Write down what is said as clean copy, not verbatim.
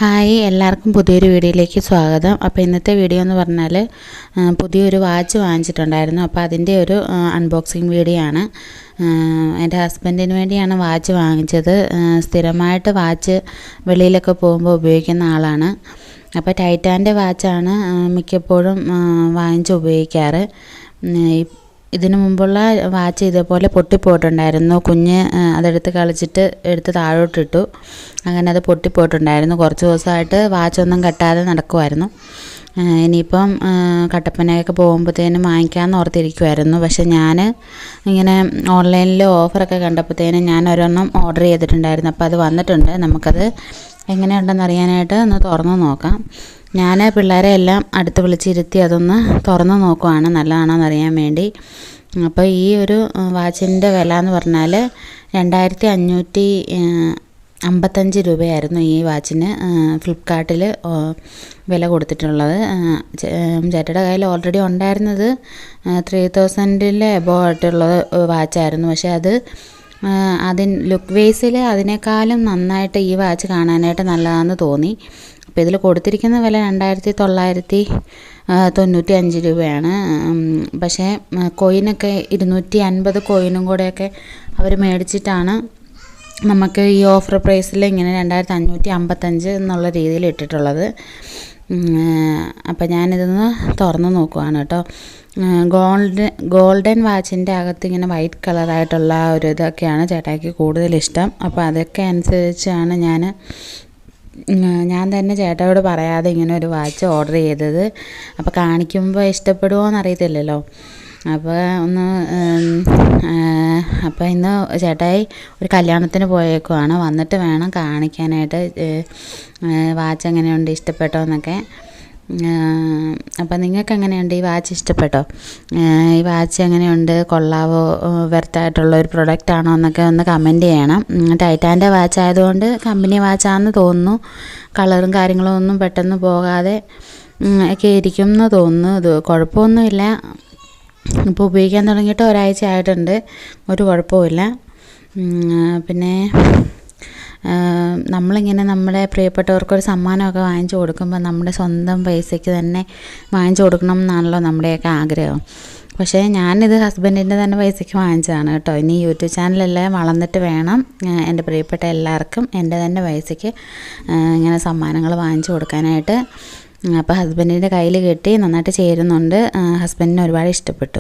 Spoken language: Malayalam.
ഹായ്, എല്ലാവർക്കും പുതിയൊരു വീഡിയോയിലേക്ക് സ്വാഗതം. അപ്പോൾ ഇന്നത്തെ വീഡിയോ എന്ന് പറഞ്ഞാൽ പുതിയൊരു വാച്ച് വാങ്ങിച്ചിട്ടുണ്ടായിരുന്നു. അപ്പോൾ അതിൻ്റെ ഒരു അൺബോക്സിങ് വീഡിയോ ആണ്. എൻ്റെ ഹസ്ബൻഡിന് വേണ്ടിയാണ് വാച്ച് വാങ്ങിച്ചത്. സ്ഥിരമായിട്ട് വാച്ച് വെളിയിലൊക്കെ പോകുമ്പോൾ ഉപയോഗിക്കുന്ന ആളാണ്. അപ്പോൾ ടൈറ്റാൻ്റെ വാച്ചാണ് മിക്കപ്പോഴും വാങ്ങിച്ച് ഉപയോഗിക്കാറ്. ഇതിനു മുമ്പുള്ള വാച്ച് ഇതേപോലെ പൊട്ടിപ്പോയിട്ടുണ്ടായിരുന്നു. കുഞ്ഞ് അതെടുത്ത് കളിച്ചിട്ട് എടുത്ത് താഴോട്ടിട്ടു. അങ്ങനെ അത് പൊട്ടിപ്പോയിട്ടുണ്ടായിരുന്നു. കുറച്ച് ദിവസമായിട്ട് വാച്ചൊന്നും കെട്ടാതെ നടക്കുമായിരുന്നു. ഇനിയിപ്പം കട്ടപ്പനയൊക്കെ പോകുമ്പോഴത്തേനും വാങ്ങിക്കാമെന്ന് ഓർത്തിരിക്കുമായിരുന്നു. പക്ഷെ ഞാൻ ഇങ്ങനെ ഓൺലൈനിൽ ഓഫറൊക്കെ കണ്ടപ്പോഴത്തേനും ഞാൻ ഒരെണ്ണം ഓർഡർ ചെയ്തിട്ടുണ്ടായിരുന്നു. അപ്പോൾ അത് വന്നിട്ടുണ്ട്. നമുക്കത് എങ്ങനെയുണ്ടെന്ന് അറിയാനായിട്ട് ഒന്ന് തുറന്ന് നോക്കാം. ഞാൻ പിള്ളേരെ എല്ലാം അടുത്ത് വിളിച്ചിരുത്തി അതൊന്ന് തുറന്ന് നോക്കുവാണ്, നല്ലതാണോ എന്നറിയാൻ വേണ്ടി. അപ്പോൾ ഈ ഒരു വാച്ചിൻ്റെ വില എന്ന് പറഞ്ഞാൽ 2555 രൂപയായിരുന്നു ഈ വാച്ചിന് ഫ്ലിപ്കാർട്ടിൽ വില കൊടുത്തിട്ടുള്ളത്. ചേട്ടയുടെ കയ്യിൽ ഓൾറെഡി ഉണ്ടായിരുന്നത് 3000 എബോവ് ആയിട്ടുള്ള വാച്ചായിരുന്നു. പക്ഷേ അത് ലുക്ക് വേസിൽ അതിനേക്കാളും നന്നായിട്ട് ഈ വാച്ച് കാണാനായിട്ട് നല്ലതാണെന്ന് തോന്നി. അപ്പോൾ ഇതിൽ കൊടുത്തിരിക്കുന്ന വില 2995 രൂപയാണ്. പക്ഷേ കോയിനൊക്കെ 250 കോയിനും കൂടെയൊക്കെ അവർ മേടിച്ചിട്ടാണ് നമുക്ക് ഈ ഓഫർ പ്രൈസിൽ ഇങ്ങനെ 2555 എന്നുള്ള രീതിയിൽ ഇട്ടിട്ടുള്ളത്. അപ്പോൾ ഞാനിതൊന്ന് തുറന്ന് നോക്കുവാണ് കേട്ടോ. ഗോൾഡൻ വാച്ചിൻ്റെ അകത്ത് ഇങ്ങനെ വൈറ്റ് കളറായിട്ടുള്ള ഒരു ഇതൊക്കെയാണ് ചേട്ടായിക്ക് കൂടുതൽ ഇഷ്ടം. അപ്പോൾ അതൊക്കെ അനുസരിച്ചാണ് ഞാൻ തന്നെ ചേട്ടായോട് പറയാതെ ഇങ്ങനെ ഒരു വാച്ച് ഓർഡർ ചെയ്തത്. അപ്പോൾ കാണിക്കുമ്പോൾ ഇഷ്ടപ്പെടുമോ എന്നറിയത്തില്ലല്ലോ. അപ്പോൾ ഇന്ന് ചേട്ടായി ഒരു കല്യാണത്തിന് പോയേക്കുവാണ്. വന്നിട്ട് വേണം കാണിക്കാനായിട്ട് വാച്ച് എങ്ങനെയുണ്ട്, ഇഷ്ടപ്പെട്ടോ എന്നൊക്കെ. അപ്പോൾ നിങ്ങൾക്ക് എങ്ങനെയുണ്ട് ഈ വാച്ച്, ഇഷ്ടപ്പെട്ടോ? ഈ വാച്ച് എങ്ങനെയുണ്ട്, കൊള്ളാവോ, വെർത്തായിട്ടുള്ള ഒരു പ്രൊഡക്റ്റ് ആണോ എന്നൊക്കെ ഒന്ന് കമൻറ്റ് ചെയ്യണം. ടൈറ്റാൻ്റെ വാച്ച് ആയതുകൊണ്ട് കമ്പനി വാച്ചാണെന്ന് തോന്നുന്നു. കളറും കാര്യങ്ങളും ഒന്നും പെട്ടെന്ന് പോകാതെ ഒക്കെ ഇരിക്കും എന്ന് തോന്നുന്നു. ഇത് കുഴപ്പമൊന്നുമില്ല. ഇപ്പോൾ ഉപയോഗിക്കാൻ തുടങ്ങിയിട്ട് ഒരാഴ്ച ആയിട്ടുണ്ട്, ഒരു കുഴപ്പമില്ല. പിന്നെ നമ്മളിങ്ങനെ നമ്മുടെ പ്രിയപ്പെട്ടവർക്കൊരു സമ്മാനമൊക്കെ വാങ്ങിച്ചു കൊടുക്കുമ്പോൾ നമ്മുടെ സ്വന്തം പൈസയ്ക്ക് തന്നെ വാങ്ങിച്ചു കൊടുക്കണം എന്നാണല്ലോ നമ്മുടെയൊക്കെ ആഗ്രഹം. പക്ഷേ ഞാനിത് ഹസ്ബൻഡിൻ്റെ തന്നെ പൈസയ്ക്ക് വാങ്ങിച്ചതാണ് കേട്ടോ. ഇനി യൂട്യൂബ് ചാനലെല്ലാം വളർന്നിട്ട് വേണം എൻ്റെ പ്രിയപ്പെട്ട എല്ലാവർക്കും എൻ്റെ തന്നെ പൈസയ്ക്ക് ഇങ്ങനെ സമ്മാനങ്ങൾ വാങ്ങിച്ചു കൊടുക്കാനായിട്ട്. അപ്പോൾ ഹസ്ബൻഡിൻ്റെ കയ്യിൽ കിട്ടി, നന്നായിട്ട് ചേരുന്നുണ്ട്. ഹസ്ബൻഡിന് ഒരുപാട് ഇഷ്ടപ്പെട്ടു.